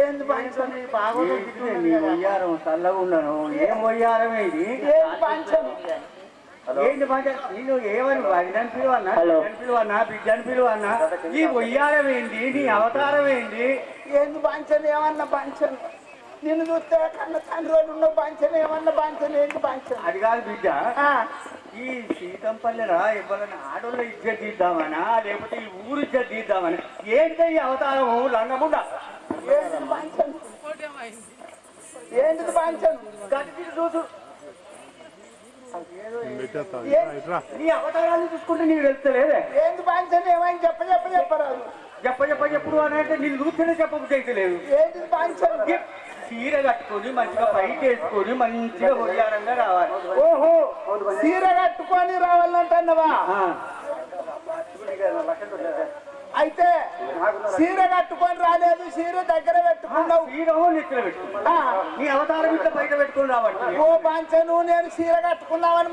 ఏంది పంచం వయ్యారం చల్లగా ఉన్నాను. ఏం వయ్యారం ఇది? ఏంది పంచం? ఏంటి పంచం? నేను ఏమని వదినని పిలువన్నా, పిలువన్నా, బిడ్డని పిలువన్నా, ఈ వయ్యారం ఏంటి? నీ అవతారం ఏంటి? ఏంది పంచం? ఏమన్నా పంచం? నిన్ను చూస్తే కన్న తండ్రి రోజు ఉన్న పంచం ఏమన్నా పంచం? ఏంటి పంచం? అది కాదు బిడ్డ, ఈ సీతంపల్లిరా ఎవరైనా ఆడోళ్ళు ఇజ్జత్ తీద్దామనా, లేకపోతే ఈ ఊరు ఇజ్జత్ తీద్దామని? ఏంటి ఈ అవతారము? లంగముండ ఏంటి పంచం? ఏంటిది పంచం? గట్టి చూసు. నీ అవతారాన్ని చూసుకుంటే నీకు తెలుస్తలేదే. ఏంది పంచం? ఏమైంది చెప్పరాదు. చెప్పుడు అని అంటే నేను చూస్తేనే చెప్పబుద్ధి లేదు. ఏంటిది పంచం? చీర కట్టుకొని మంచిగా పైకి వేసుకొని మంచిగా వయ్యారంగా రావాలి. ఓహో, చీర కట్టుకొని రావాలంటున్నావా? అయితే చీర కట్టుకొని రాలేదు, చీర దగ్గర పెట్టుకున్నావు. నెత్తిలో పెట్టుకున్నా, నీ అవతారం ఇట్లా బయట పెట్టుకుని రావాలి. ఓ పంచను నేను చీర కట్టుకున్నావని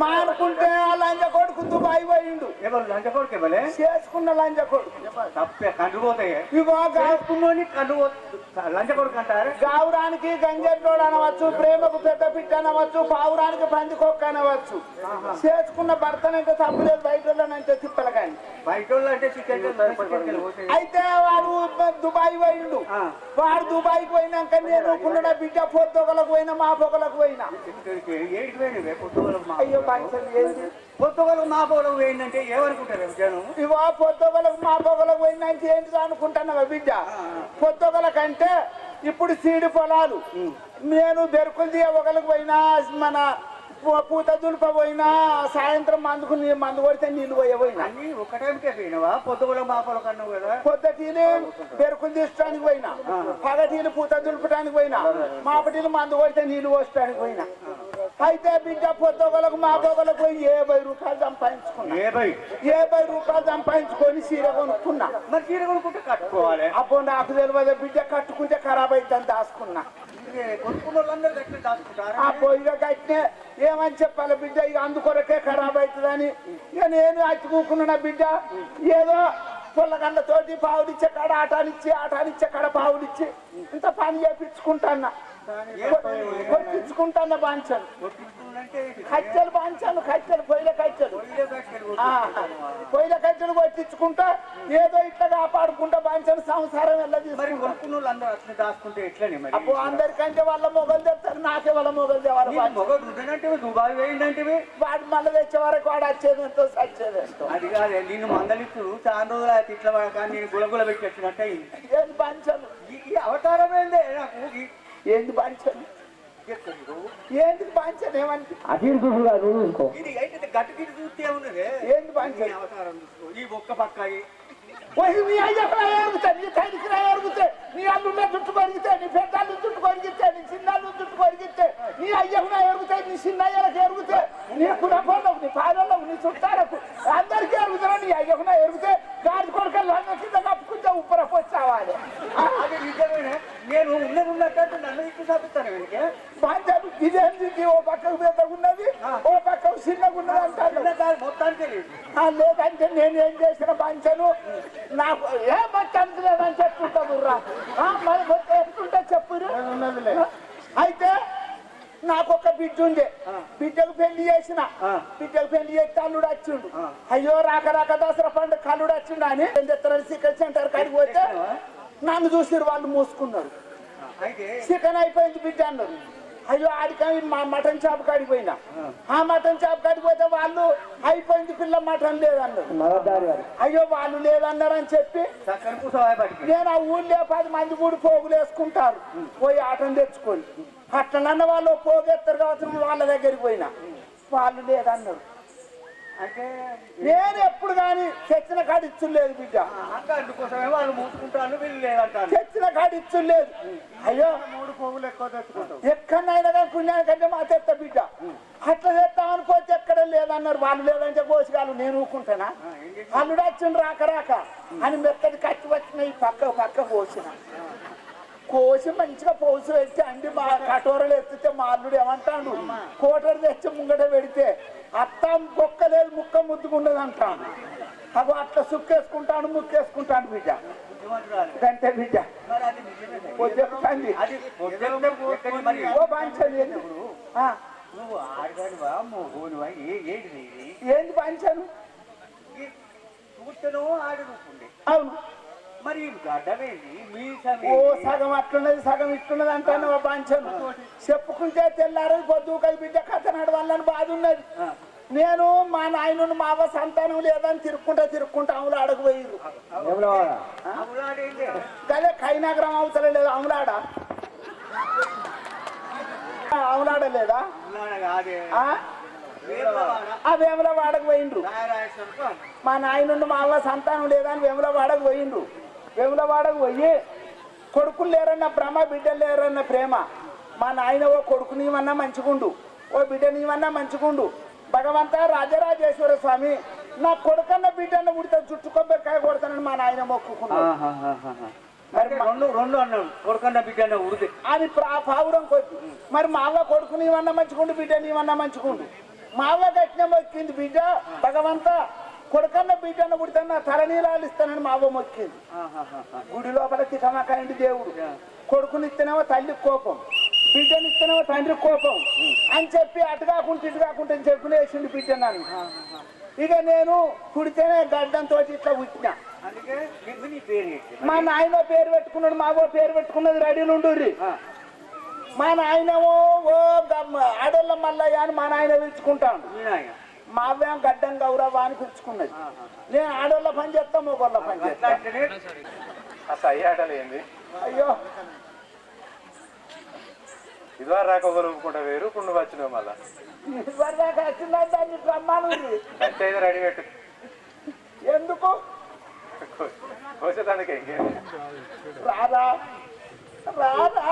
మానుకుంటే ఆ లంజ కొడుకు దుబాయ్ పోయిండు. ఎవరు లంజ కొడుకు? ఇవ్వలే చేసుకున్న లంజ కొడుకు. తప్పే, కండు పోతాయి. ఇగో కండు లంజ కొడుకు అంటారు. గావురానికి గంజెట్టోడు అనవచ్చు, ప్రేమకు పెద్ద పిట్ట అనవచ్చు, పావురానికి పందికొక్క అనవచ్చు. చేసుకున్న భర్తనంటే తప్పులేదు, బయట అంటే తిప్పలు కానీ. అయితే వాడు దుబాయ్ పోయిండు. వాడు దుబాయ్కి పోయినాక నేను నా బిడ్డ పొద్దుగలకు పోయినా, మా పొగలకు పోయినా. అయ్యో పొద్దుగలకు మా పొగలకు పోయిందంటే ఏమనుకుంటారు జనం? ఇవో పొద్దుగలకు మా పొగలకు పోయిందంటే ఏంటి అనుకుంటున్నావా బిడ్డ? పొద్దుగలకంటే ఇప్పుడు సీడి పొలాలు. నేను బెరుకులు తీయగలకు పోయినా, మన పూత దులుప పోయినా, సాయంత్రం మందు కొడితే నీళ్ళు పోయినా. ఒకటేమికే పోయినావా? పొద్దుగల మా పొలం కన్నావు కదా. పొద్దుటీలు బెరుకులు తీసడానికి పోయినా, పగటీలు పూత దులుపడానికి పోయినా, మాపటీలు మందు కొడితే నీళ్ళు పోసడానికి పోయినా. అయితే బిడ్డ పొద్దుగలకు మా పొగలకు పోయి 70 రూపాయలు సంపాదించుకున్నా. 70 రూపాయలు సంపాదించుకొని చీర కొనుక్కున్నా. మరి చీర కొనుక్కుంటే కట్టుకోవాలి. అప్పుడు నాకు తెలియదు బిడ్డ, కట్టుకుంటే ఖరాబ్ అవుతుందని దాచుకున్నా. ఆ పొయ్యిగా కట్టినే ఏమని చెప్పాలి బిడ్డ, ఇక అందుకొరకే ఖరాబ్ అవుతుందని. ఇక నేను అచ్చుకూకున్నా బిడ్డ. ఏదో పొల్లగండ్లతోటి పావుడిచ్చే కాడ ఆటానిచ్చే కాడ పావుడిచ్చి ఇంత పని చేపించుకుంటాన్నా. కొట్టించుకుంటాన్నా బాంచను, కట్టెలు బాంచాను, పొయ్యిల కట్టెలు కొట్టించుకుంటా. ఏదో ఇట్లా కాపాడుకుంటా బాంచను, సంసారం వెళ్ళదు. అప్పుడు అందరికంటే వాళ్ళ మొగలు తెస్తారు, నాకే వాళ్ళ మొగలు తేవాలి. దుబాయ్ వేయండి వాడు మళ్ళీ తెచ్చే వరకు వాడు వచ్చేది ఎంతో సచ్చేది. అది కాదు, నేను మందలిస్తూ చాలా రోజులు తిట్ల కానీ నేను గులగుల పెట్టి వచ్చినట్టే. ఏంది బాంచను? ఈ అవతారం ఏందే నాకు? ఏంది బాంచను? ఏంటి బాంచను? ఏమంటే గట్టి గిట్టి చూస్తే ఉన్నది. ఏంది బాంచను? అవతారం చూసుకో. ఈ ఒక్క పక్క నీ అయ్యకులా ఎరుగుతాయి, నీ తల్లికిలా ఎరుగుతాయి, నీ అల్లుళ్ళ జుట్టు కొరిగితే, నీ పెద్దాళ్ళు జుట్టు కొరిగితే, నీ చిన్నాళ్ళు జుట్టు కొరిగితే, నీ అయ్యకులా ఎరుగుతాయి, నీ చిన్నయ్యలకు ఎరుగుతాయి, నీ కులపోళ్ళకు, నీ పాదళ్ళకు, నీ చుట్టాలకు అందరికీ ఎరుగుతారా? నీ అయ్యకులా ఎరుగుతే గాడి కొడుకలు అన్న కింద కప్పుకుంటే ఉప్పరపోయి చావాలి. అది నిజమేనా? నేను ఉన్నట్టు నన్ను ఇచ్చి చదువుతాను వెనక బాంచాను. ఇదేంటి ఓ పక్కకు పెద్దగా ఉన్నది, ఓ పక్కకు చిన్నగా ఉన్నది అంటారు. మొత్తానికి లేదు. లేదంటే నేను ఏం చేసిన బాంచను, నాకు ఏ మొత్తానికి లేదని చెప్తుంటారు రా. మరి మొత్తం ఎట్లుంటే చెప్పురు. అయితే నాకు ఒక బిడ్డ ఉండే, బిడ్డకు పెళ్లి చేసిన. బిడ్డకు పెళ్లి చేస్తే అల్లుడు వచ్చిండు. అయ్యో రాక దసరా పండుగ కల్లుడు వచ్చిండు అని చికెన్ సెంటర్ కాడికి పోతే నన్ను చూసిరు, వాళ్ళు మూసుకున్నారు. చికెన్ అయిపోయింది బిడ్డ అన్నారు. అయ్యో ఆడికి మా మటన్ షాప్ కాడికి పోయినా. ఆ మటన్ షాప్ కాడికి పోతే వాళ్ళు అయిపోయింది పిల్ల మటన్ లేదన్నారు. అయ్యో వాళ్ళు లేదన్నారు అని చెప్పి నేను ఆ ఊళ్ళో 10 మంది కూడా పోగులు వేసుకుంటారు, పోయి ఆటను తెచ్చుకొని. అట్లనన్న వాళ్ళు పోగేస్తారు కావచ్చు. వాళ్ళ దగ్గరికి పోయినా, వాళ్ళు లేదన్నారు. అంటే నేను ఎప్పుడు కానీ చచ్చిన కాడి ఇచ్చులేదు బిడ్డ. అందుకోసమే వాళ్ళు మూసుకుంటారు, వీళ్ళు లేదంటారు. చచ్చిన కాడి ఇచ్చులేదు. అయ్యో 3 పోగులు ఎక్కువ తెచ్చుకుంటాం. ఎక్కడైనా కానీ పుణ్యానికంటే మా తెత్త బిడ్డ. అట్లా తెస్తామని పోతే ఎక్కడ లేదన్నారు. వాళ్ళు లేదంటే కోసిగాలు నేను ఊరుకుంటానా? అల్లుడు వచ్చిండు రాక అని మెత్తది కట్టి వచ్చిన ఈ పక్క కోసి మంచిగా పోసి పెట్టి అండి మా కటోరలు ఎత్తితే మా అల్లుడు ఏమంటాడు, కోటరు తెచ్చి ముంగట పెడితే అత్తం కుక్కలేదు ముక్క ముద్దుకుండదు అంటాను. అగో అట్లా సుక్కేసుకుంటాను ముక్కేసుకుంటాను బిడ్డ గంటే బిడ్డ చెప్తాంది ఓ బాంచను నువ్వు ఆడగానివా మోహోనువా ఏంది బాంచను చూస్తేనో ఆడనుకుండే అవును మరి గడ్డమేంది మీ ఓ సగం అట్లున్నది సగం ఇట్లున్నది అంటాను బాంచను చెప్పుకుంటే తెల్లారది పొద్దు కదా బిడ్డ కథ నడవాలని బాధ ఉన్నది నేను మా నాయన మా అవ్వ సంతానం లేదని తిరుక్కుంటా అమలు ఆడకు పోయిరు కదే కైనగరం అవతల లేదు అమలాడ అమలాడలేదా ఆ వేములవాడకు పోయిండ్రు మా నాయన మా అవ్వ సంతానం లేదని వేములవాడకు పోయిండ్రు వేములవాడకు పోయి కొడుకులు లేరన్న భ్రమ బిడ్డలు లేరన్న ప్రేమ మా నాయన ఓ కొడుకు నీవన్నా మంచిగుండు ఓ బిడ్డ నీవన్నా మంచిగుండు భగవంత రాజరాజేశ్వర స్వామి నా కొడుకన్న బిడ్డన్న ఉడితే జుట్టు కొబ్బరికాయ కొడతానని మా నాయన మొక్కుకున్నాడు రెండు అన్నాడు కొడుకన్న బిడ్డ ఉడితే అది పావురం కొద్ది మరి మా అవ్వ కొడుకు నీవన్నా మంచిగుండు బిడ్డ నీవన్నా మంచిగుండు మా అవ్వ కట్టిన మొక్కింది బిడ్డ భగవంత కొడుకన్న బిడ్డన్న ఉడితే తలనీలాలు ఇస్తానని మా అవ్వ మొక్కింది గుడి లోపల తికమకాయండి దేవుడు కొడుకునిస్తేనేమో తల్లికి కోపం బిడ్డనిస్తేనేమో తండ్రికి కోపం అని చెప్పి అటు కాకుండా చెప్పులు వేసిండు బిడ్డ నన్ను ఇక నేను కుడితేనే గడ్డంతో ఇట్లా ఉట్టినా మా నాయన పేరు పెట్టుకున్నాడు మా అవ్వ పేరు పెట్టుకున్నది రెడీలుండూరి మా నాయనమో ఓ ఆడోళ్ళ మల్లయ్య అని మా నాయన పిలుచుకుంటాను మా అవ్వ గడ్డం గౌరవ అని పిలుచుకున్నది నేను ఆడోళ్ళ పని చేస్తా మొగోళ్ళ పని చేస్తా అయ్యో ఇదివారు రాక ఒకరుకుంటా వేరు కుండు వచ్చినావు మళ్ళా ఇదివరకు దాకా వచ్చిందని దాన్ని రమ్మాను అంటే రెడీ పెట్టు ఎందుకు కోసేదానికి ఇంకేం రారా రారా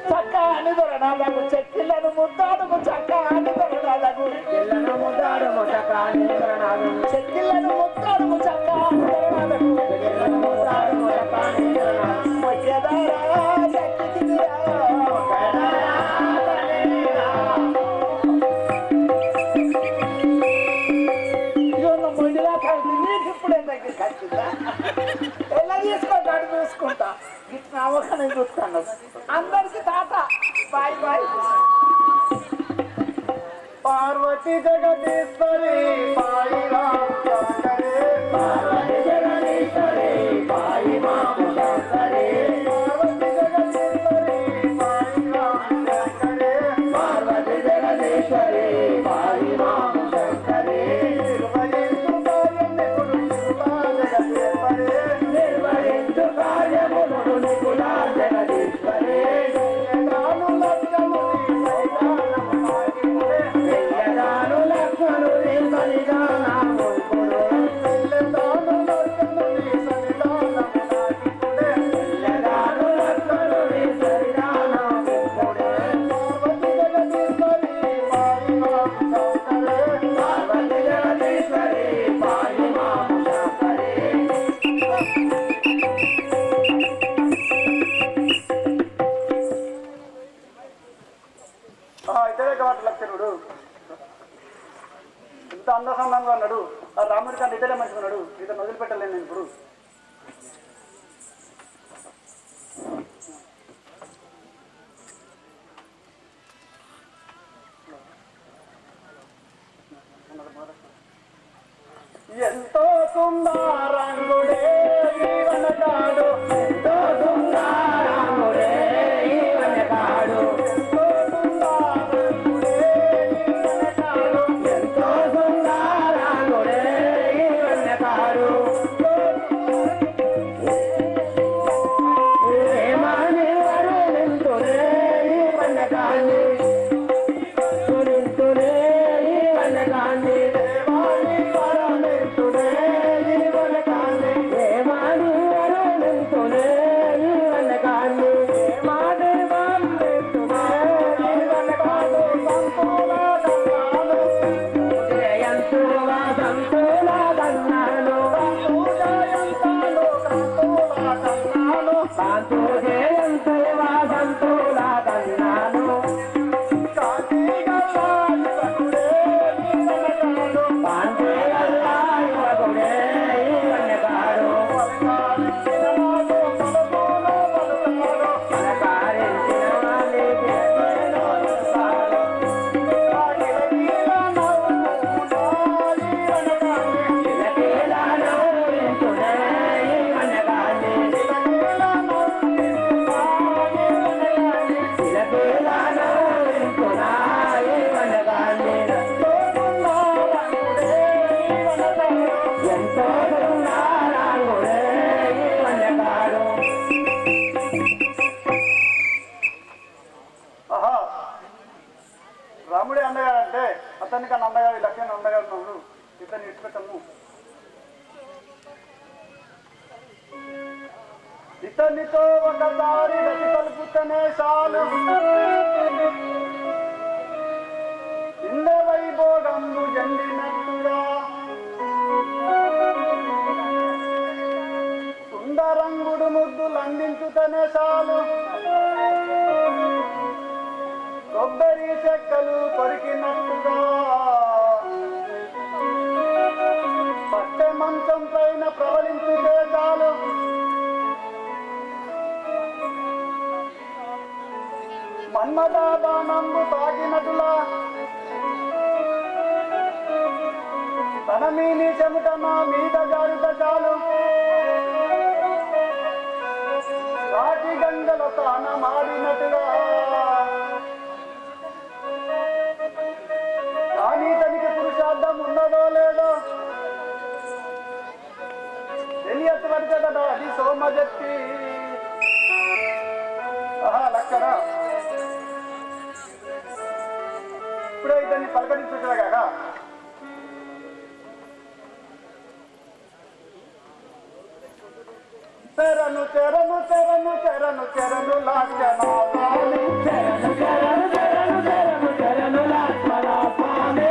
చక్క అని దొరనాలకు చెక్కిళ్ళను ముద్దాడుము చక్క అని దొరనాలకు చెక్కిళ్ళను ముద్దాడుము చక్క అని దొరనాలకు చెక్కిళ్ళను ముద్దాడుము చక్క అని దొరనాలకు చెక్కిళ్ళను ముద్దాడుము చక్క అని దొరనాలకు వచ్చేదారా చెక్కిదిరా మొండిలా కలిసి నీకు ఇప్పుడు ఎందుకు ఖచ్చితంగా ఎలా తీసుకుంటాడు చూసుకుంటా ఇట్లా అవగానే చూస్తాను అందరికి తాత బాయ్ బాయ్ పార్వతి జగదీశ్వరి పాయి రామ్ శంకరే పార్వతి జగదీశ్వరి పాయి రామ్ శంకరే పార్వతి జగదీశ్వరి పాయి రామ్ శంకరే పార్వతి జగదీశ్వరి పాయి రామ్ శంకరే నిర్వహించు కార్యములు నికులా జగదీశ్వరే ఇంత అందసందంగా ఉన్నాడు ఆ రాముడి కన్నా ఇతరే మంచిగా ఉన్నాడు ఇతను వదిలిపెట్టలేను నేను ఇప్పుడు ఎంతో సుందరంగుడే జీవనకాడు ఎంతో సుందరంగుడే జీవనకాడు ఇతనితో ఒకసారి గతి కలుపుతనే చాలు ఇంద వైభోగంబు జండినట్టుగా సుందరంగుడు ముద్దులు అందించుతనే చాలు కొబ్బరి చెక్కలు కొరికినట్టుగా పట్టె మంచం పైన ప్రవలించుతే చాలు మన్మదాబాణంబు తాకినట్టులా తన మీని చెమట నా మీద జారుట చాలు రాటి గంగల తాన మాడినట్టుగా కానీ తనకి పురుషార్థం ఉన్నదో లేదో తెలియచ్చు పడితేట అది సోమజత్తి లక్కన ఇప్పుడే ఇతన్ని పలకరించుగా చెరను చెరను చెరను చెరను చెరను లాక్షణ స్వామి చెరను చెరను చెరను చెరను చెరను లాక్షణ స్వామి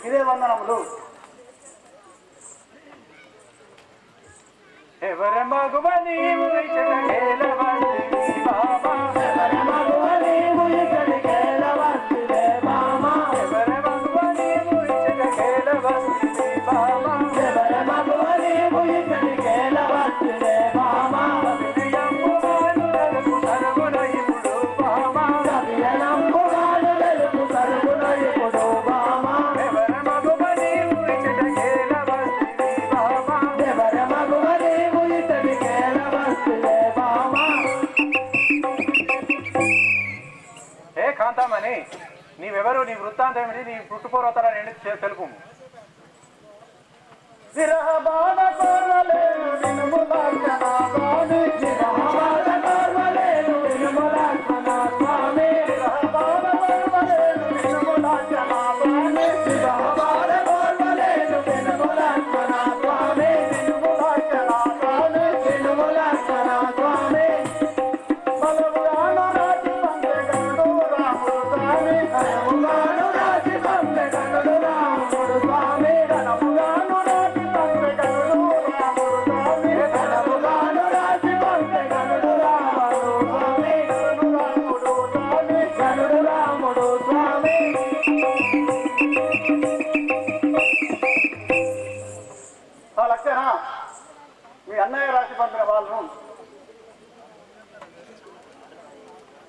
ఇదే వందనములు. ఎవర మగువ నీవు బాబా ఎవర మగువ నీవు బాబా ఎవర మగువ నీవు బాబా ఎవర మగువ నీవు బాబా విజయము వానులకు సరుగున ఇప్పుడు బాబా విజయము వానులకు సరుగున ఇప్పుడు బాబా ఎవర మగువ నీవు బాబా ఎవర మగువ నీవు ఏ కాంతామని నీవెవరు నీ వృత్తాంతం ఏమిటి నీ పుట్టుపోరవుతారని తెలుపు విరహ బాణ కోరలేను వినుములాక్షణ స్వామి విరహ బాణ కోరలేను వినుములాక్షణ స్వామి విరహ బాణ కోరలేను వినుములాక్షణ స్వామి విరహ బాణ కోరలేను వినుములాక్షణ స్వామి వినుములాక్షణ స్వామి వినుములాక్షణ స్వామి బలముగాను రాజి పందెగడు రాముడు స్వామి బలముగాను రాజి పందెగడు రాముడు స్వామి బలముగాను రాజి పందెగడు రాముడు స్వామి బలముగాను రాజి పందెగడు రాముడు స్వామి రాముడు స్వామి గరుడు రాముడు స్వామి లక్షణ మీ అన్నయ్య రాసి పంపిన వాళ్ళను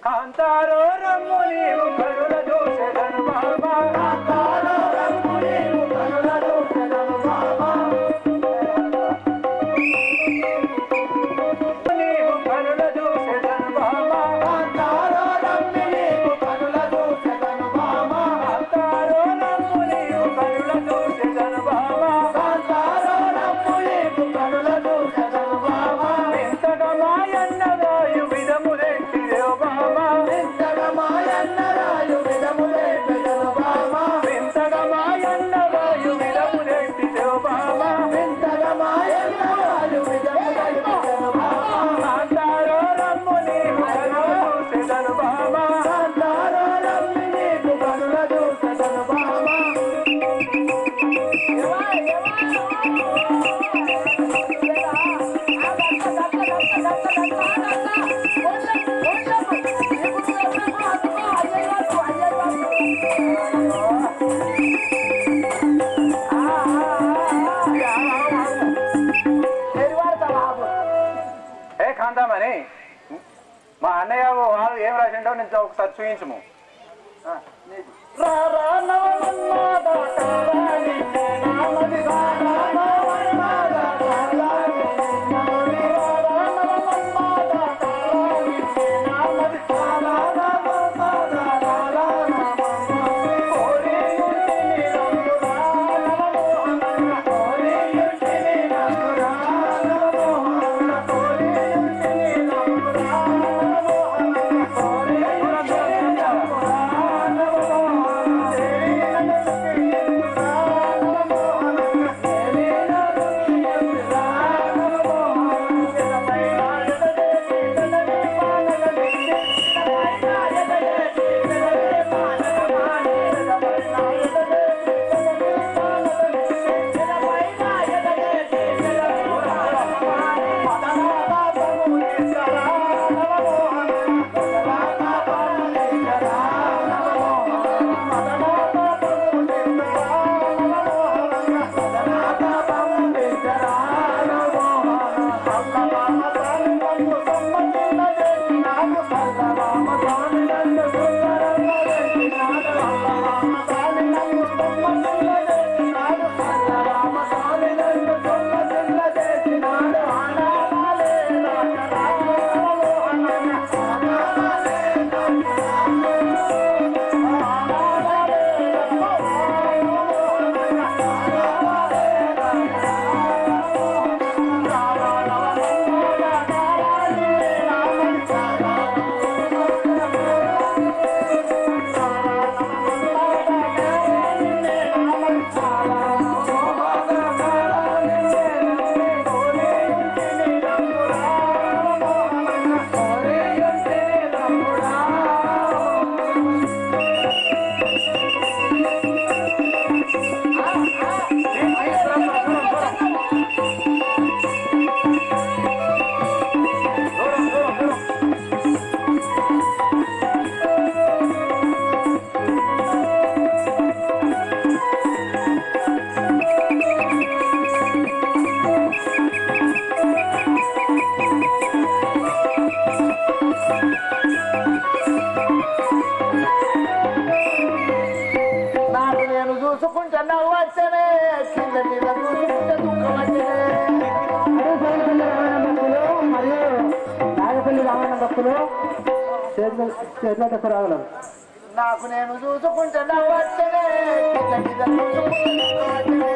కాంతారో రమ్ము నీవు కరుణ చూసెదను బాబా కాంతారో రమ్ము నీవు కరుణ చూసెదను బాబా నీవు కరుణ చూసెదను బాబా కాంతారో రమ్ము నీవు కరుణ చూసెదను బాబా కాంతారో రమ్ము నీవు కరుణ చూసెదను బాబా కాంతారో రమ్ము నీవు కరుణ చూసెదను బాబా ఇంతగా మాయన్న వాయు విధములెట్టి బాబా ఇంతగా మాయన్న రాయు విధములెట్టి బాబా ఇంతగా మాయన్న వాయు విధములెట్టి బాబా ఇంతగా మాయన్న వాయు విధములెట్టి బాబా కాంతారో రమ్ము నీవు కరుణ చూసెదను బాబా కాంతారో రమ్ము నీవు కరుణ చూసెదను బాబా ఏ కాంతామని మా అన్నయ్య వాళ్ళు ఏం రాసిండో నేను ఒకసారి చూయించము రా నాకు నేను చూసుకుంటే నవ్వు వచ్చనే, కింద మీద చూసుకుంటే దుఃఖం వచ్చనే. మరియు నాగపల్లి రామన్న భక్తులు చేతులకు రాగలరు. నాకు నేను చూసుకుంటే నవ్వు వచ్చనే, కింద మీద చూసుకుంటే దుఃఖం వచ్చనే.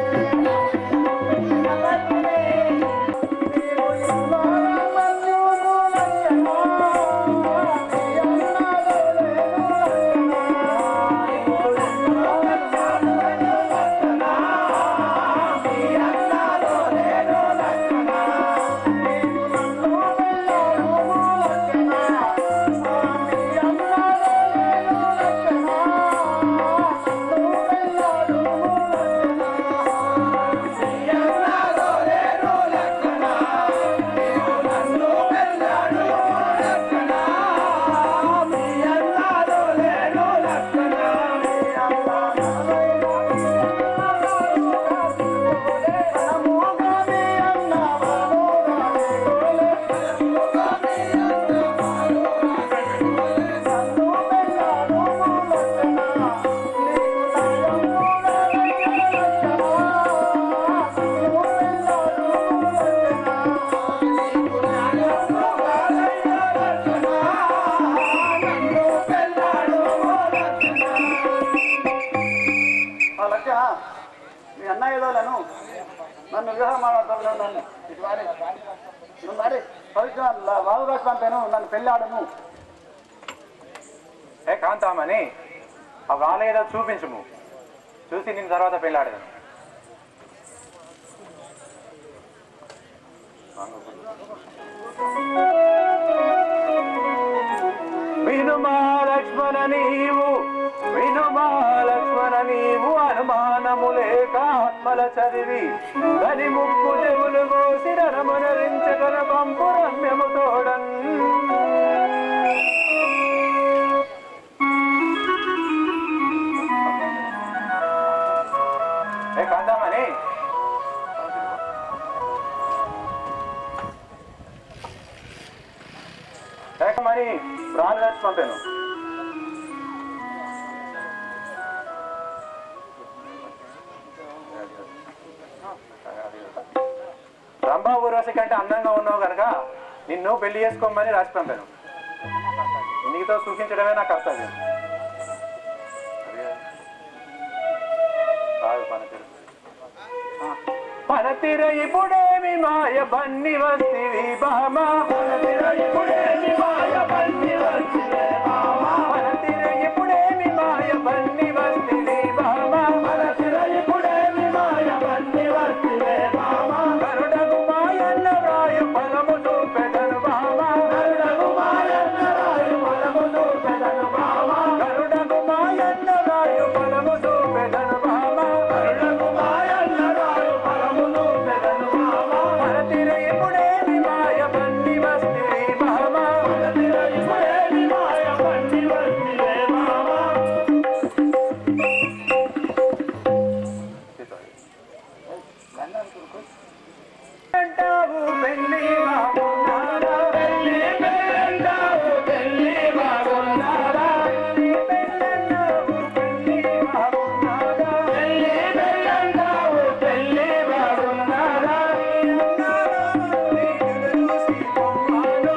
మీ అన్న ఏదోలను నన్ను వివాహం నన్ను మరి పవిత్ర బాబుగారు పంపాను, నన్ను పెళ్ళాడను. ఏ కాంతామని ఆ వాళ్ళ ఏదో చూపించము, చూసి నేను తర్వాత పెళ్ళాడదాను. వినుమా లక్ష్మణ నీవు, వినుమా లక్ష్మణ నీవు, అనుమానము లేక ఆత్మల చదివి గని ముక్కు చెవులు కోసి రమణరించగల పంపు రమ్యము తోడన్. ఏ కాంతామని మరి రాను వచ్చి పంపాను. రంభా ఊర్వశి కంటే అందంగా ఉన్నావు కనుక నిన్ను పెళ్లి చేసుకోమని రాసి పంపాను. నీతో సూచించడమే నా కర్తవ్యం. పనతిర ఇప్పుడేమి మాయ బన్ని వస్తివి బామా, పనతిర ఇప్పుడేమి మాయ బన్ని వస్తివే బామా, పనతిర ఇప్పుడేమి మాయ బన్ని వస్తివి బామా, పనతిర ఇప్పుడేమి మాయ బన్ని వస్తివే బామా, కరుడగు మాయన్న రాయు ఫలము చూపెదను బామా, కరుడగు మాయన్న రాయు ఫలము చూపెదను బామా, కరుడగు మాయన్న రాయు ఫలము చూపెదను బామా, కరుడగు మాయన్న రాయు ఫలము చూపెదను బామా, పనతిర ఇప్పుడేమి మాయ బన్ని వస్తివి బామా, పనతిర ఇప్పుడేమి మాయ బన్ని వస్తివే బామా. అంటావు పెళ్లి బాగున్నారా, పెళ్లి పెళ్ళంటావు పెళ్లి బాగున్నారా, పెళ్లి పెళ్ళంటావు పెళ్లి బాగున్నారా, పెళ్లి పెళ్ళంటావు పెళ్లి బాగున్నారా, చూసి పొమ్మాను,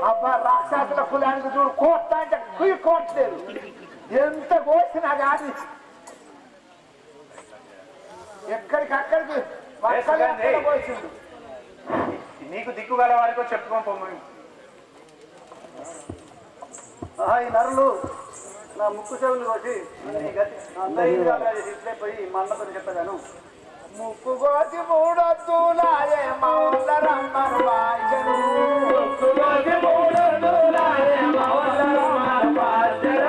అబ్బా రాక్షసుల కులానికి చూడు కోస్తా అంటే కుయ్యి కోట్లేదు ఎంత కోసినా కాదు ఎక్కడికక్కడికి కోసిండు. నీకు దిక్కు గల వారికో చెప్పుకోం పొమ్మని. ఈ నరులు నా ముక్కు చెవులు కోసి ఇట్లే పోయి మా అన్నతో చెప్పగాను. ముక్కు కోసి మూడొద్దులాయే మౌల రమ్మను వాంచను ముక్కు కోసి మూడొద్దులాయే మౌల రమ్మను వాంచను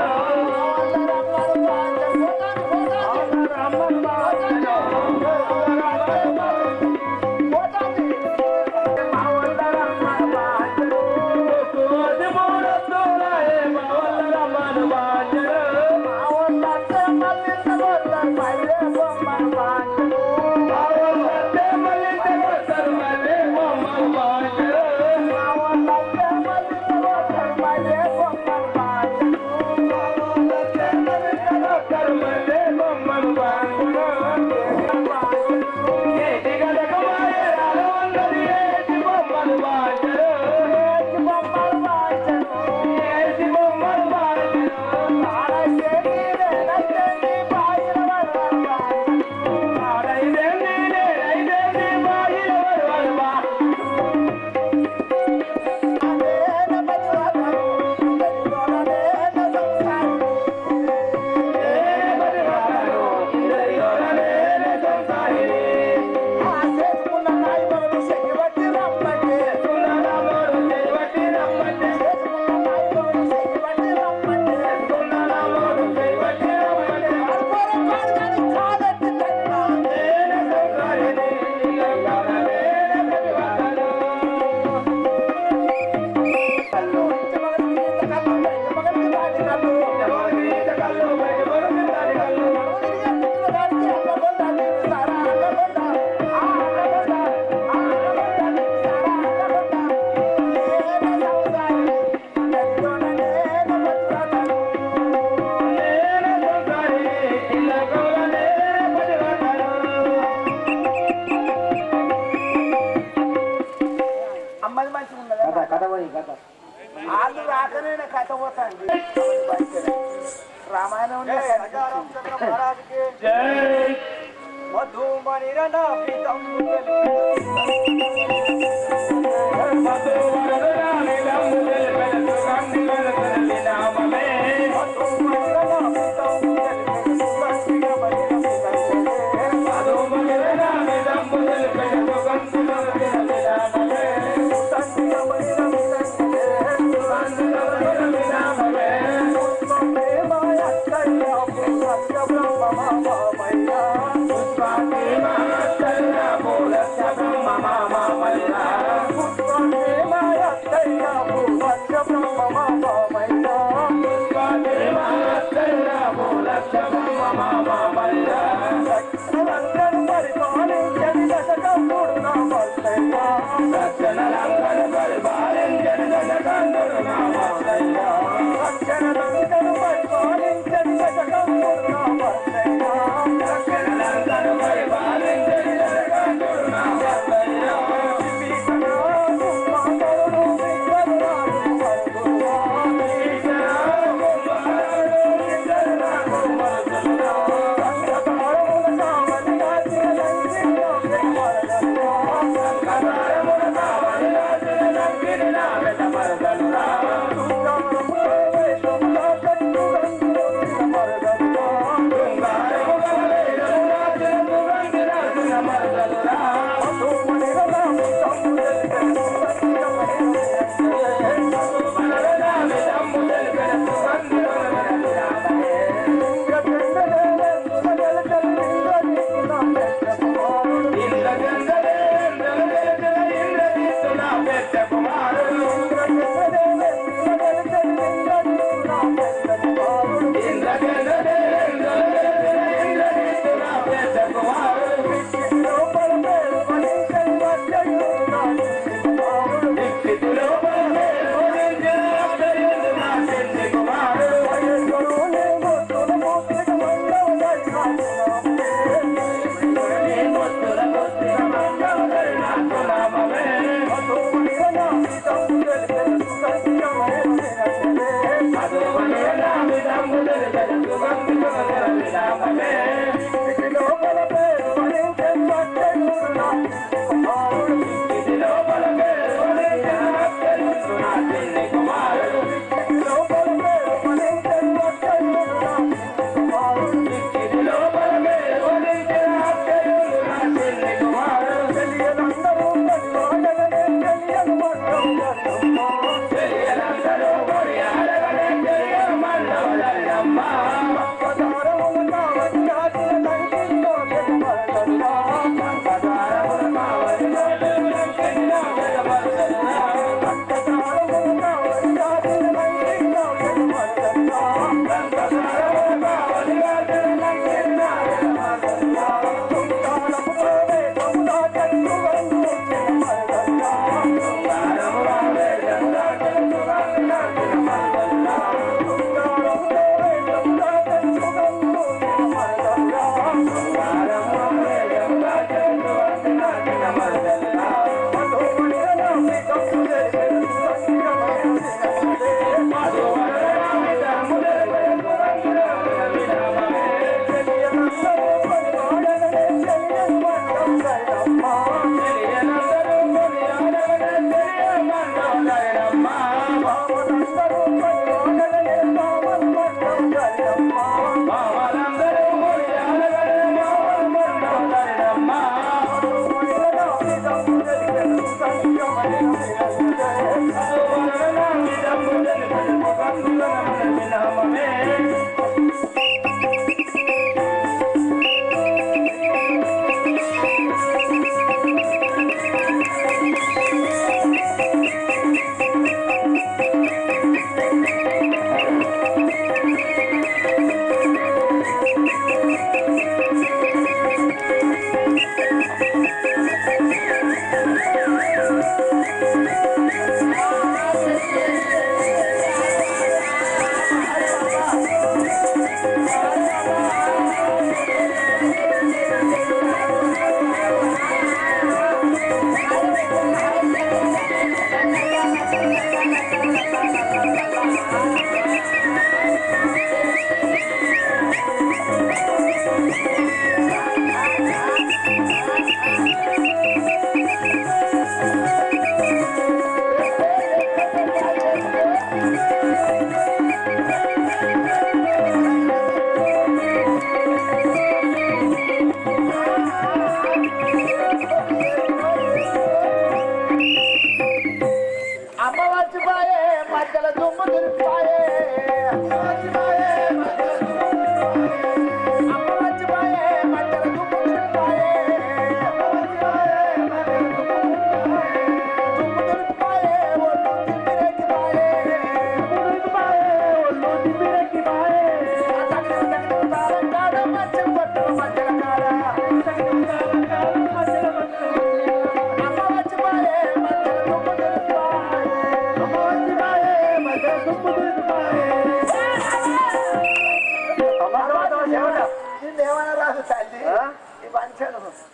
వాళ్ళు రాకనే కథ పోతాండి రామాయణం మధుమణి Brahma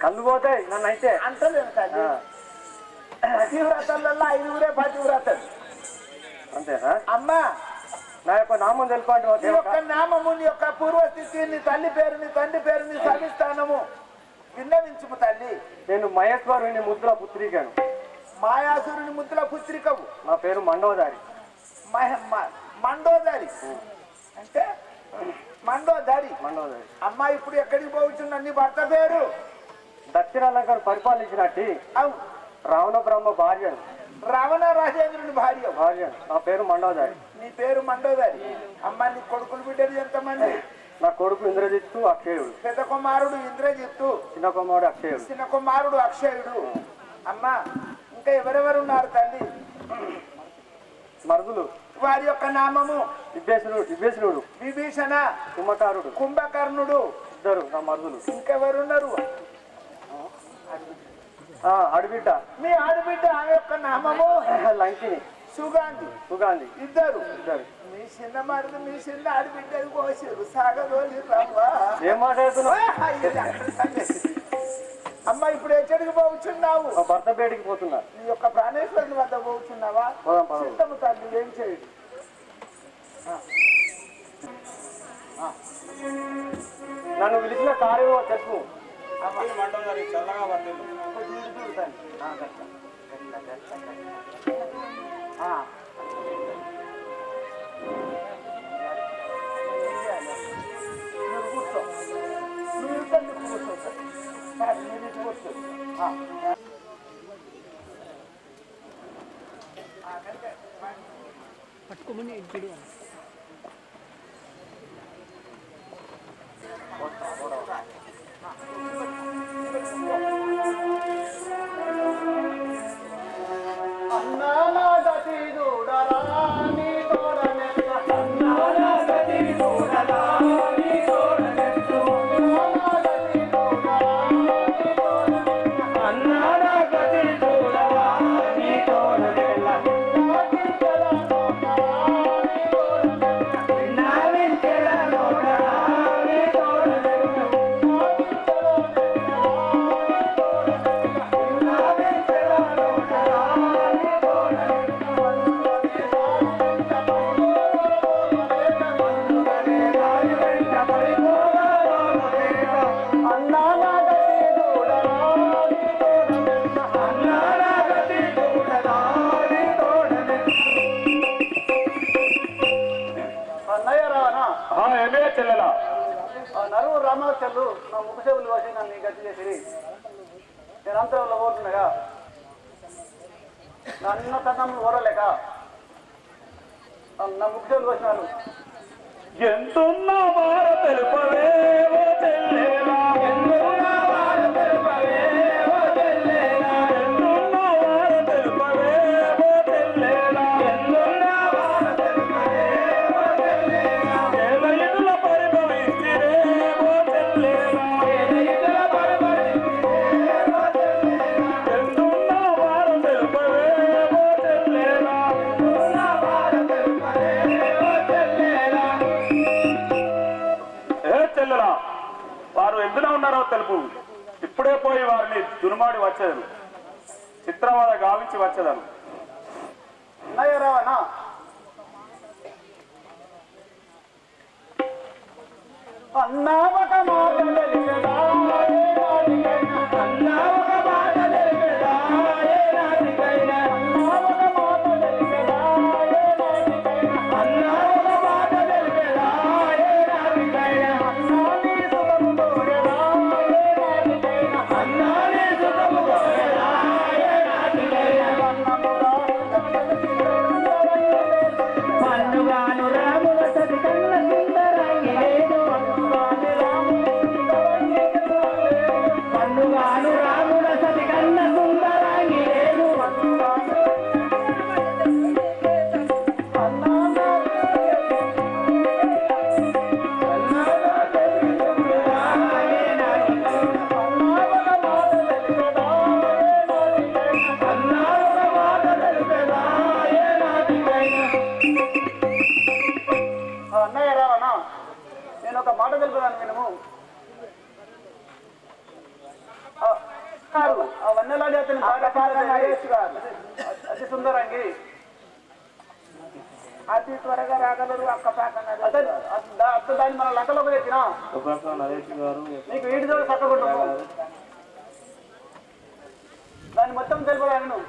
కళ్ళు పోతాయి నన్ను అయితే అంటలేదు తల్లి. పతివ్రతలలో 5 పతివ్రతలు. అంతేనా? అమ్మా నా యొక్క నామం తెలుపండి. నీ యొక్క నామము, నీ యొక్క పూర్వస్థితి, నీ తల్లి పేరు, నీ తండ్రి పేరు, నీ సవిస్థానము విన్నవించుము తల్లి. నేను మహేశ్వరుని ముద్దుల పుత్రికను. మాయాసురుని ముద్దుల పుత్రికవు. నా పేరు మండోదారి. మండోదారి అంటే మండోదారి. మండోదారి. అమ్మా ఇప్పుడు ఎక్కడికి పోవచ్చున్నా? నీ భర్త పేరు? దక్షిణాలంకను పరిపాలించినట్టు అవును. రావణ బ్రహ్మ భార్య. రావణ రాజేంద్రుని భార్య. నా పేరు మండోదారి. నీ పేరు మండోదారి. అమ్మా నీ కొడుకులు బిడ్డలు ఎంతమంది? నా కొడుకు ఇంద్రజిత్తు, అక్షయుడు. పెద్ద కుమారుడు ఇంద్రజిత్తు, చిన్న కుమారుడు అక్షయుడు. చిన్న కుమారుడు అక్షయుడు. అమ్మా ఇంకా ఎవరెవరు ఉన్నారు తల్లి? మరుదులు. వారి యొక్క నామము? విభీషణుడు, విభీషణ, కుంభకారుడు, కుంభకర్ణుడు. ఇద్దరు నా మరుదులు. ఇంకెవరున్నారు? ఆడబిడ్డ. మీ ఆడబిడ్డ ఆమె యొక్క నామము? లంకిని, సుగాంధి. ఇద్దరు. మీ చిన్న మరుదు, మీ చిన్న ఆడబిడ్డలు కోసారు సాగదోలి రవ్వా. ఏం మాట్లాడుతున్నావు? అమ్మా ఇప్పుడు ఎక్కడికి పోవచ్చున్నావు? భర్త బయటికి పోతున్నా. నీ యొక్క ప్రాణేశ్వరుని వద్ద పోవచ్చున్నావా? చిత్తము తల్లి ఏం చేయడు. నన్ను పిలిచిన కార్యమో చెప్పు. కూర్చో, మీరు కూర్చో సార్, మీరు కూర్చో. పట్టుకోమని ఇంటిడు నలుగురు రామచల్లు నా ముఖ చెవులు వచ్చి నన్ను గట్టి చేసి నేను అంతరంలో పోతుండగా నా నిన్న తన్నము ఓడలేక నా ముఖ చెవులు వచ్చినాను. ఎంతున్నా వార తెలుపవే ఓ చెల్లేలా, ఎంతున్నా వార తెలుపవే ఓ చెల్లేలా, ఎంతున్నా వార తెలుపవే ఓ చెల్లేలా, ఎంతున్నా వార తెలుపవే ఓ చెల్లేలా, ఏల ఇటుల పరిభవించిరే ఓ చెల్లేలా, ఏల ఇటుల పరిభవించిరే ఓ చెల్లేలా, ఎంతున్నా వార తెలుపవే ఓ చెల్లేలా, ఎంతున్నా వార తెలుపవే ఓ చెల్లేలా. చెల్లెలా, వారు ఎందులో ఉన్నారో తెలుపు. ఇప్పుడే పోయి వారిని దుర్మాడి వచ్చేదను, చిత్రవాద గావించి వచ్చేదను. రావనా అన్నా ఒక మాట తెలియదా, అన్నా ఒక మాట తెలియదా, ఏ నాటికైనా అన్నా ఒక మాట తెలియదా, ఏ నాటికైనా అన్నా ఒక మాట తెలియదా, ఏ నాటికైనా అన్నా నీ సుఖము కోరెదా, ఏ నాటికైనా అన్నా నీ సుఖము కోరెదా, ఏ నాటికైనా మన్నుగాను రాముల సతి కన్న సుందరంగి లేదు, మన్నుగాను రాముల సతి కన్న సుందరంగి లేదు, అన్నయ్య రావనా నేను ఒక మాట తెలుపుదాను వినము. అవన్నీ నరేష్ గారు అతి సుందరంగి అతి త్వరగా రాగలరు అక్క పాక దాన్ని మన లంకలోకి తెచ్చినా నరేష్ గారు నీకు వీటి తోడు చక్కకుంటున్నావు దాన్ని మొత్తం తెలుపదాను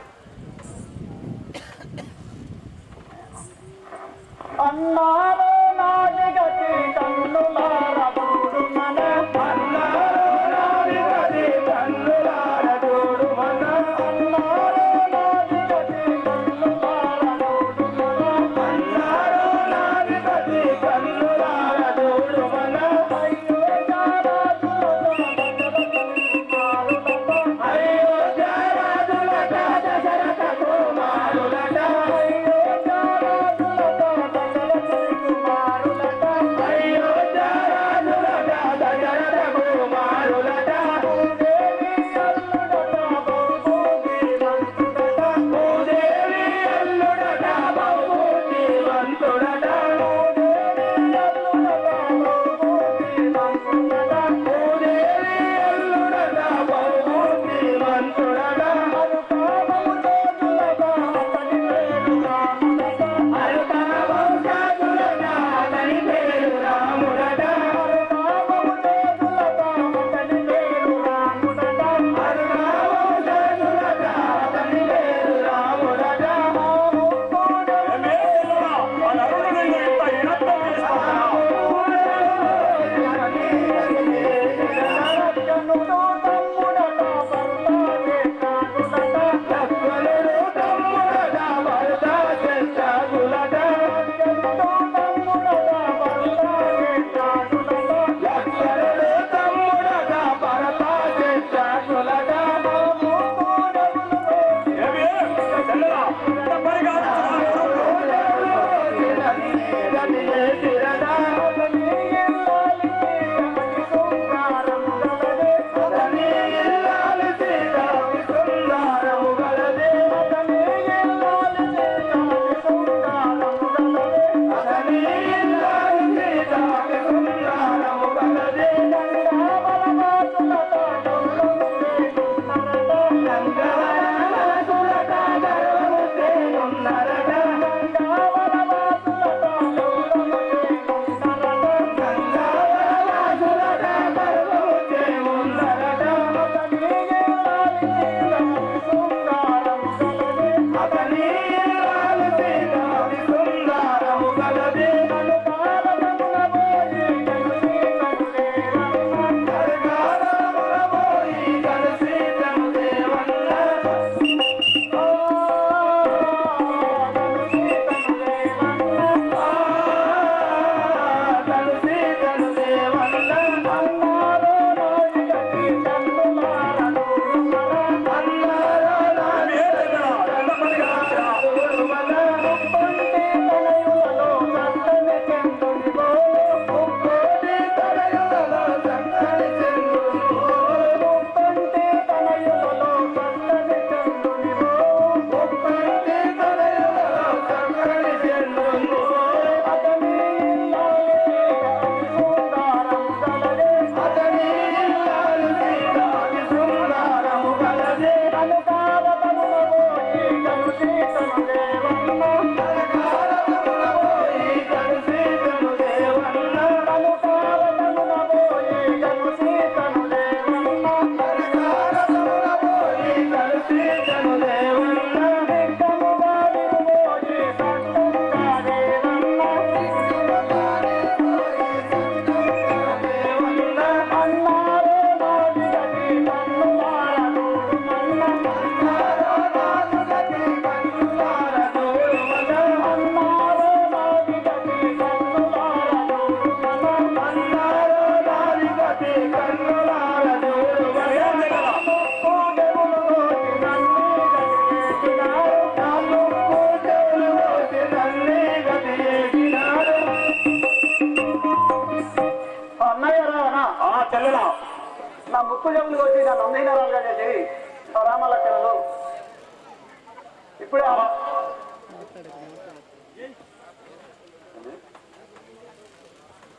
అన్నారో నాటి గతి కన్నులారూడు మన అన్నారో నాటి గతి కన్నులారూడు మన అన్నారో నాటి గతి కన్నులారూడు మన అన్నారో నాటి గతి కన్నులారూడు మన అయ్యో జారాజులట దశరథ కుమారులట అయ్యో జారాజులట అయ్యో జారాజులట దశరథ కుమారులట భూదేవి అల్లుడట బహుభూతివంతుడట భూదేవి అల్లుడట బహుభూతివంతుడట భూదేవి అల్లుడట బహుభూతివంతుడట భూదేవి అల్లుడట బహుభూతివంతుడట అరుకా వంశాదులట అతని పేరు రాముడట అరుకా వంశాదులట అతని పేరు రాముడట అరుకా వంశాదులట అతని పేరు రాముడట నా ముక్కు జబ్బులు వచ్చి నా నందీనరాలుగా చేసి రామలక్ష్మణులు ఇప్పుడే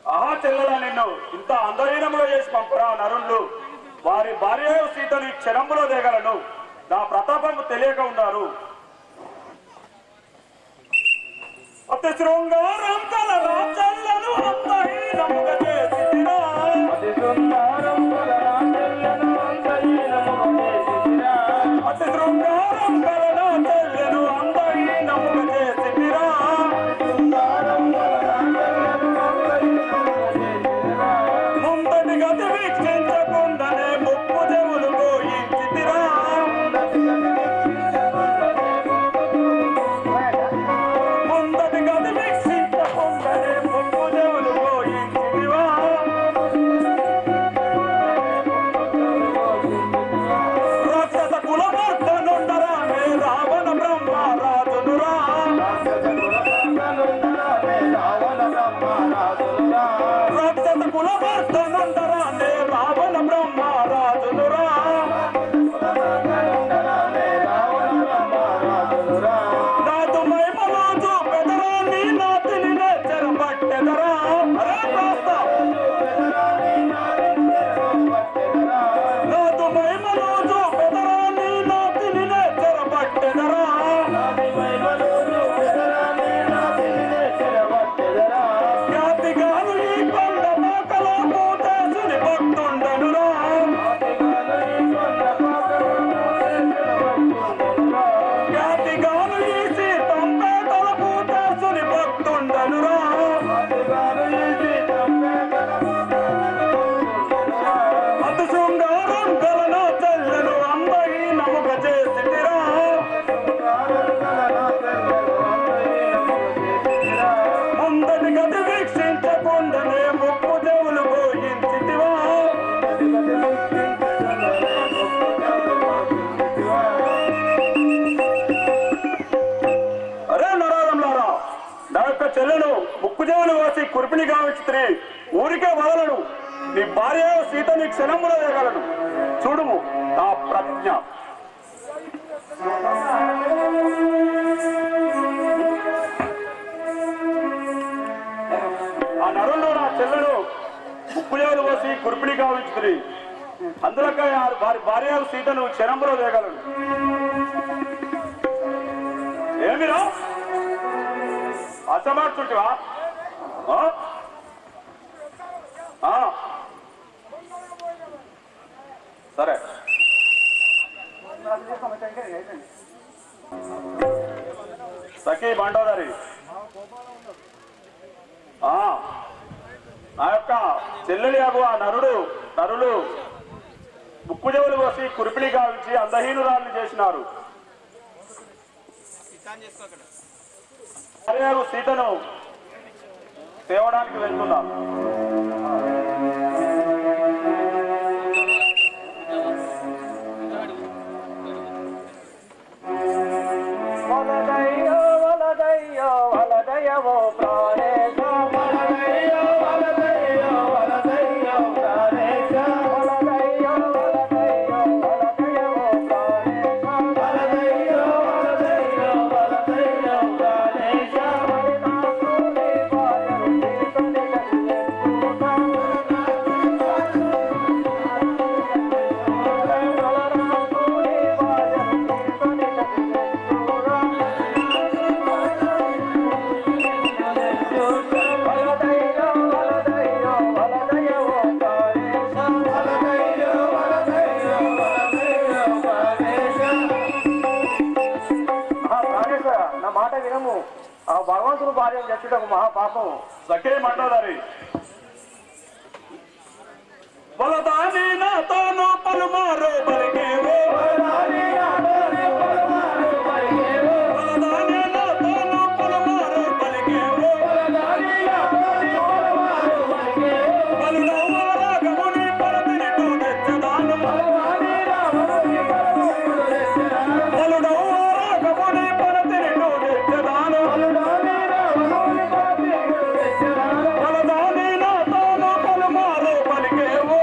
ఆహా చెల్లెలా నిన్ను ఇంత అందహీనంలో చేసి పంపరా నరుళ్ళు వారి భార్య సీతని క్షణంలో దేగలను. నా ప్రతాపం తెలియక ఉన్నారు. అతి శృంగారం కల రాజల్లను అంతహీనముగా చేసితిరా. అతి శృంగారం కల రాజల్లను అంతహీనముగా చేసితిరా. అతి శృంగారం కల రాజల్లను అంతహీనముగా చేసితిరా. శృంగారం కల రాజల్లను అంతహీనముగా చేసితిరా. ముందటి గతి వీక్షించకుండానే ముప్పు దేవులు పోయించితిరా. ముందటి గతి వీక్షించకుండానే ముప్పు దేవులు పోయించితివా. రాక్షస కులమర్దనుండరానే రావణ బ్రహ్మరాజునురా. రాక్షస కులమర్దనుండరానే రావణ బ్రహ్మరాజునురా. నాదు మహిమలో చూపెదరా నీ నాతిని చెరపట్టెదరా. అరే కాస్త నాదు మహిమలో చూపెదరా నీ నాతిని చెరపట్టెదరా. ఖ్యాతిగాను ఈ కొండ మాకలో పూతేసుని భక్తుండనురా. ఖ్యాతిగాను ఈ సీతంపేటల పూతేసుని భక్తుండనురా. అతి శృంగారం గలన చెల్లెను అందహీనముగా చేసితిరా. ముందటి గతి వీక్షించకుండానే ముప్పు దేవులు పోయించితివా. అరే నరాలంలారా, నా యొక్క చెల్లెను ముక్కు దేవులు వేసి కురిపిని గావించితిరి. ఊరికే వదలను. నీ భార్య సీతని క్షణములో వేయగలను. చూడుము నా ప్రతిజ్ఞ. ఆ నరుల్లో నా చెల్లెను ముక్కు దేవులు వేసి కురిపిని గావించితిరి. అందులోక వారి భార్య సీతను క్షణంలో వేయగలను. ఏమిరా అసమార్చుంటివా? సరే సఖీ బండోదరి, నా యొక్క చెల్లెలి అగు ఆ నరులు ముక్కు చెవులు కోసి కురిపిడి గావించి అందహీనురాలను చేసినారు. భార్యకు సీతను తేవడానికి వెళ్తున్నాం. వలదయ్యో వలదయ్యో వలదయ్యవో ప్రాణేశ. వలదయ్యో వలదయ్యో వలదయ్యో ప్రాణేశ. వలదయ్యో వలదయ్యో వలదయ్యవో ప్రాణేశ. వలదయ్యో వలదయ్యో వలదయ్యో ప్రాణేశ. వలదాసుని వాయరు సీతని గతిలెత్తుతా. వలదాసుని వాయరు సీతని గతిలెత్తుతా. నా మాట వినము. ఆ భగవంతుడు భార్య చచ్చుట ఒక మహాపాపం. సఖీ మండోదరి, వలదాని నాతోను పలుమారు పలికేవో. వలదాని నాతోను పలుమారు పలికేవో. పలునవ్వు రాగముని పరతినిటు తెచ్చదాను. పలునవ్వు రాగముని పరతినిటు తెచ్చదాను. వలదాని నాతోను పలుమారు పలికేవో.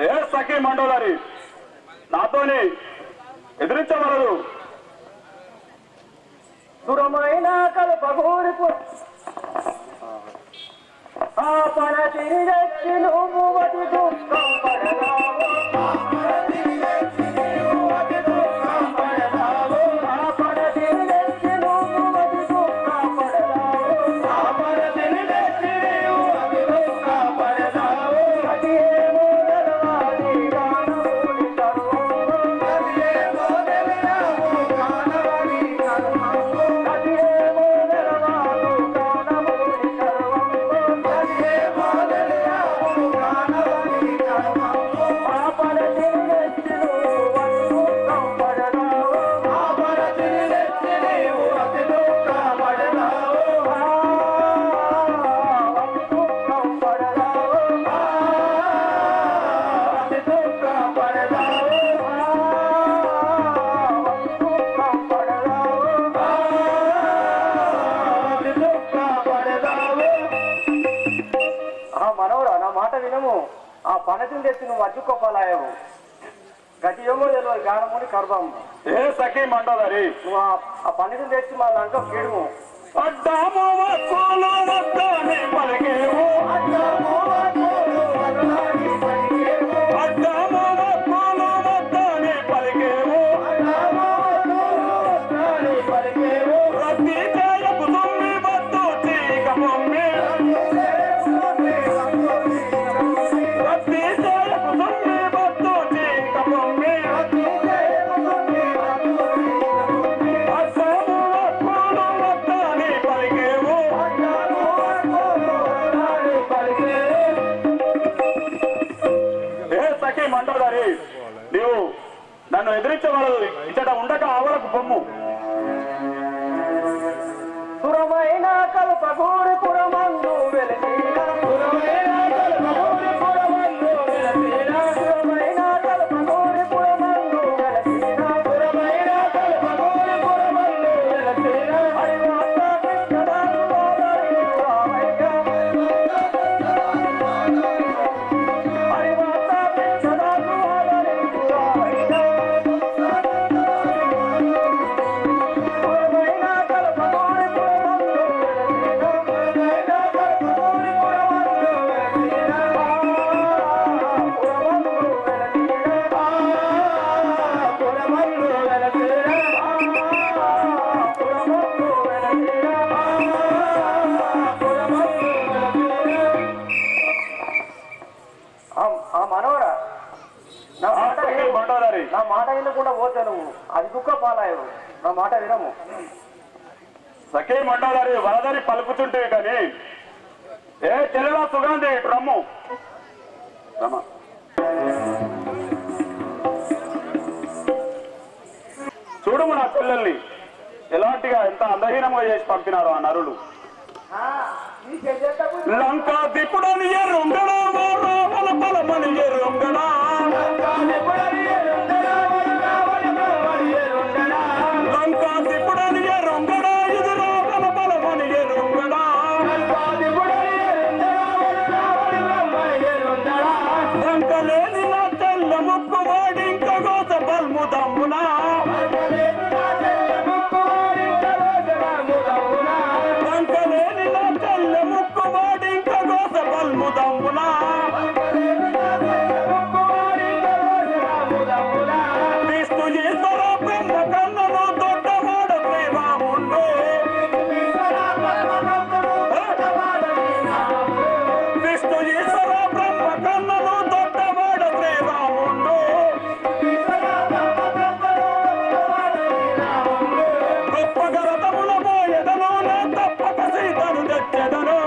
ఏ సఖీ మండోదరి, నాతోని ఎదిరించవలదు. సురమైన కలుపగూరిపు పాపన తిరిగెచ్చి నువ్వు అతి దుఃఖం పడదావు పాపన తిరిగెచ్చి నువ్వు అతి దుఃఖం పడదావు పాపన తిరిగెచ్చి నువ్వు అతి దుఃఖం పడదావు పాపన తిరిగెచ్చి నువ్వు అతి దుఃఖం పడదావు అది ఏమో తెలవాలి కానమూని సర్వము అది ఏమో తెలవాలి కానమూని సర్వము అది ఏమో తెలవాలి కానమూని సర్వము అది ఏమో తెలవాలి కానమూని సర్వము పాపన తిరిగెచ్చి నువ్వు అతి దుఃఖం పడదావు పాపన తిరిగెచ్చి నువ్వు అతి దుఃఖం పడదావు అతి దుఃఖం పడదావు అతి దుఃఖం పడదావు అతి దుఃఖం పడదావు అతి దుఃఖం పడదావు మనవరా నా మాట వినము ఆ పనతిని తెచ్చి నువ్వు అడ్డుకోపాలాయవు గతి ఏమో తెలియదు గానముని కర్భం ఏ సఖీ మండోదరి నువ్వు ఆ పనిని తెచ్చి మా దాంట్లో కీడుము అడ్డాము వక్కులు వద్దని పలికేవు అడ్డాము వక్కులు వద్దని పలికేవు రతి చేయపు సొమ్మి వద్దు చీక పొమ్మి రతి చేయపు సొమ్మి వద్దు చీక పొమ్మి అడ్డాము వక్కులు వద్దని పలికేవు ఏ సఖీ మండోదరి నీవు నన్ను ఎదిరించవలదు ఇచ్చట ఉండక ఆవలకు పొమ్ము సురమైన కల్పగూరి పురమందు వెలిసిన సురమైన కల్పగూరి పురమందు వెలిసిన సురమైన కల్పగూరి పురమందు వెలిసిన సురమైన కల్పగూరి పురమందు వెలిసిన హరివాస కృష్ణదాసు వాదరి రామయ్య హరివాస కృష్ణదాసు వాదరి రామయ్య సురమైన కల్పగూరి పురమందు వెలిసిన సురమైన కల్పగూరి పురమందు వెలిసిన పురమందు ఆ మనవరా నా మాట సఖీ మండోదరి నా మాట వినకుండా పోతే నువ్వు అది దుఃఖ పాలాయవు నా మాట వినము సఖీ మండోదరి వరదని పలుకుతుంటే కానీ ఏ చెల్లెలా సుగంధి ఇటు రమ్ము రమ చూడుము నా చెల్లెల్ని ఎలాంటిగా ఎంత అందహీనంగా చేసి పంపినారు ఆ నరులు లంకా దిప్పుడని ఎరుంగడా రావణ బలమని ఎరుంగడా లంకా దిప్పుడని ఎరుంగడా ఇది రావణ బలమని ఎరుంగడా లంకలేని నా తెల్ల ముక్కు వాడి ఇంక గోత బల్ము దమ్మునా లంకలేని నా తెల్ల ముక్కు వాడి ఇంక గోత బల్ము దమ్మునా విష్ణు ఈశ్వర బ్రహ్మ కన్నను దొడ్డవాడ శ్రీరాముండు విష్ణు ఈశ్వర బ్రహ్మ కన్నను దొడ్డవాడ శ్రీరాముండు గొప్ప గరతముల పోయెదను నా తప్పక సీతను తెచ్చెదను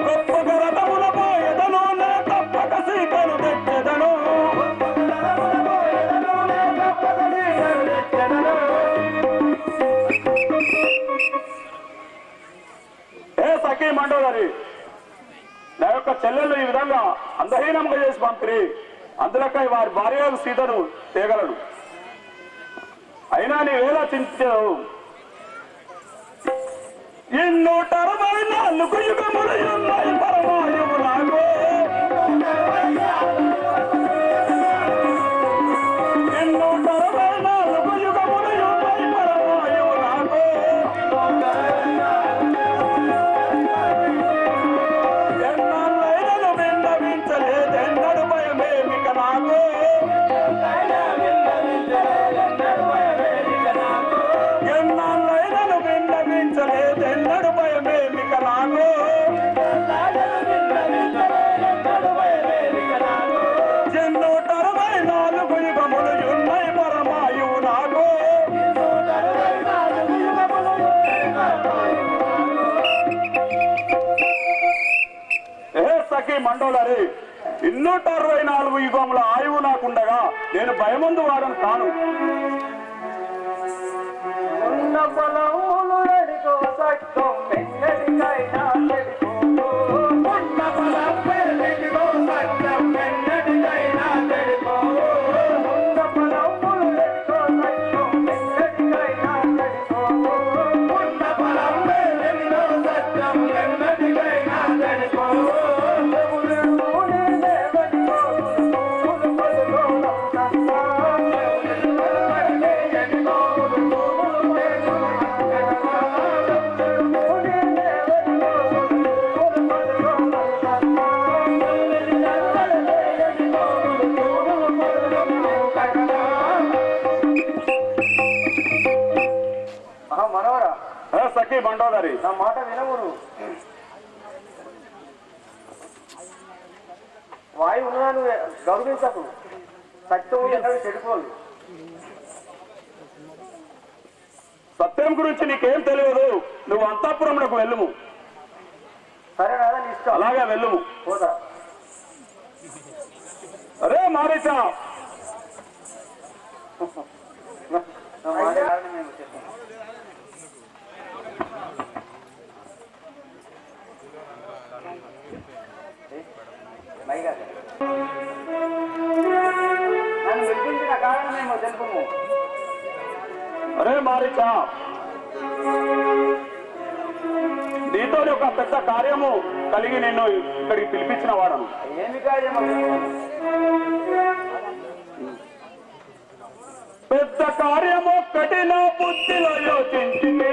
గొప్ప గరతముల పోయెదను నా తప్పక సీతను తెచ్చెదను ఏ సఖీ మండోదరి నా యొక్క చెల్లెళ్ళు ఈ విధంగా అందహీనంగా చేసి పంపిరి అందులకై వారి భార్యకు సీతను తేగలడు అయినా నీవేలా చింతించావు 264 యుగములు ఉన్నాయి పరమాయువు నాకు 264 యుగములు ఉన్నాయి పరమాయువు నాకు సఖి మండోదరి 264 యుగముల ఆయువు నాకుండగా నేను భయమందు వాడను కాను. సఖి మండోదరి నా మాట వినవురు. వాయు ఉన్నదా నువ్వు గౌరవించకు. సత్యం ఎన్నడూ చెడిపోదు. సత్యం గురించి నీకేం తెలియదు. నువ్వు అంతఃపురమునకు వెళ్ళుము. సరే రాదా నీ ఇష్టం. అలాగే వెళ్ళుము. పోదా. అరే మారీచా మేము చెప్పాం. నన్ను విడిపించిన కారణమేమో తెలుపుము. అరే మారీచా, నీతో ఒక పెద్ద కార్యము కలిగి నిన్ను ఇక్కడికి పిలిపించిన వాడను. ఏమి కార్యము? పెద్ద కార్యము కఠిన బుద్ధిలో యోచించితే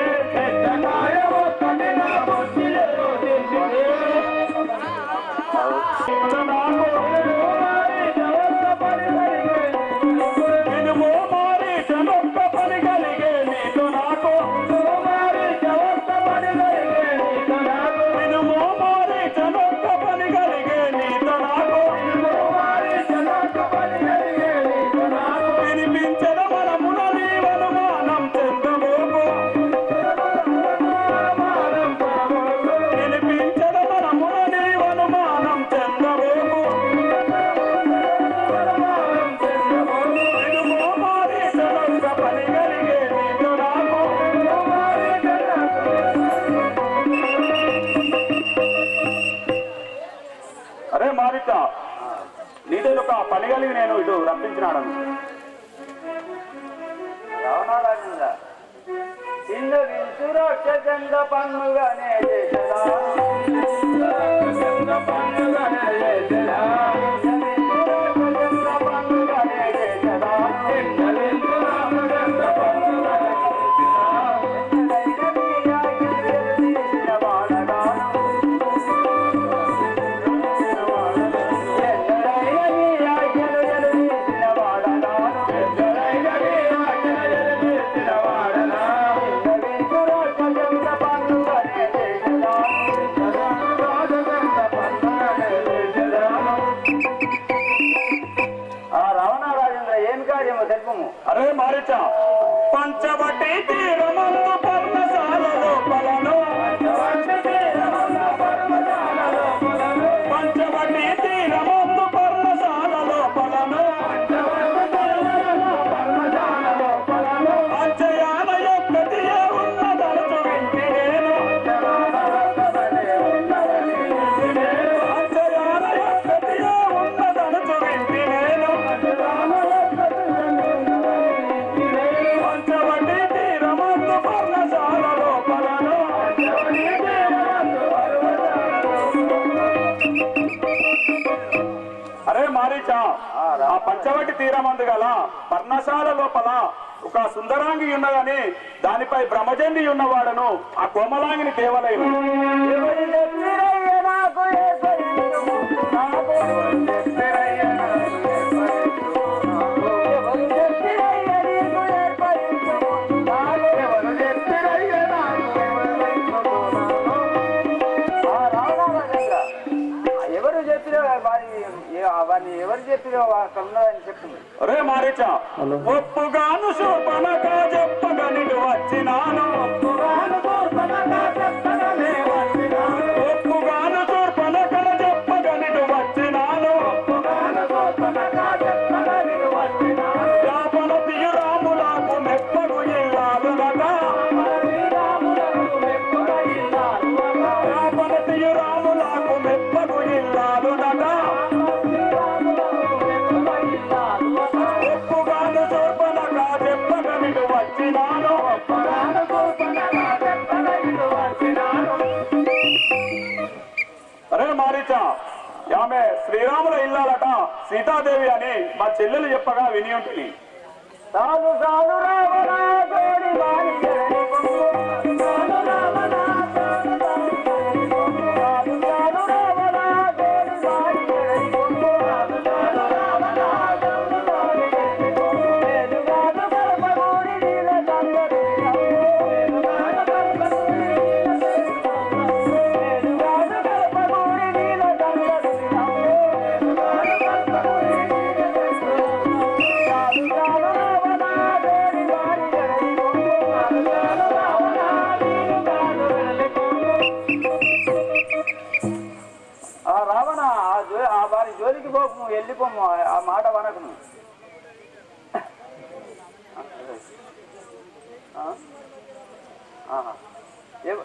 నీతో ఒక పని కలిగి నేను ఇటు రప్పించినాడు. రావణారాజుందా చిన్న వించురాక్షంద పన్నుగానే చేసదా అరే మారీచా, పంచవటి తీరమందు పర్ణశాలలో పలను పంచవటి తీరమందు పర్ణశాలలో పలను అంచయాన యొక్కటియే ఉన్నదనుచు వింటి నేను అంచయాన యొక్కటియే ఉన్నదనుచు వింటి నేను పంచవటి తీరమందు పర్ణశాలలో పలను. అరే మారీచా, ఆ పంచవటి తీరమందు గల పర్ణశాల లోపల ఒక సుందరాంగి ఉన్నదని దానిపై బ్రహ్మజండి ఉన్నవాడను ఆ కోమలాంగిని దేవలైన వారిని ఎవరు చెప్పిరో అక్కడ ఉన్నదని చెప్తుంది. అరే మారీచా, ఒప్పుగాను శోభనక చెప్పగనిడు వచ్చినాను ఒప్పుగాను శూర్పణక చెప్పగనిడు మారీచా ఆమె శ్రీరాముల ఇల్లాలట సీతాదేవి అని మా చెల్లెలు చెప్పగా విని ఉంటుంది. సాలు సాలు రావణ జోడి వారి జరని కొంగు సాలు రావణ సాలు సాలు రావణ జోడి వారి జరని కొంగు సాలు రావణ జోడి వారి జరని కొంగు వేలుగాడు గర్భగుడి నీల దండరిలో వేలుగాడు గర్భగుడి నీల దండరిలో ఆ రావణ ఆ వారి జోలికి పోకు, వెళ్ళిపోము, ఆ మాట వనకును. ఎవరు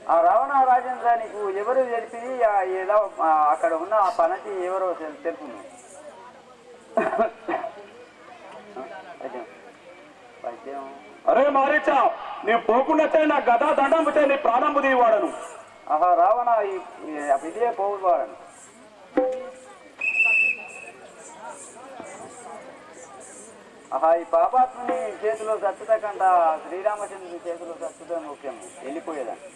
ఆ రావణ రాజేంద్ర నీకు ఎవరు తెలిపి ఏదో అక్కడ ఉన్న ఆ పనతి ఎవరో తెలుపు. అరే మారీచా నీవు పోకుండా నా గదా దండం నీ ప్రాణం తీవాడను. ఆహా రావణ ఇదే పోవాడను. ఆహా ఈ పాపాత్మని చేతిలో చచ్చుత కంట శ్రీరామచంద్రుని చేతిలో చచ్చుత ముఖ్యం, వెళ్ళిపోయేదాన్ని.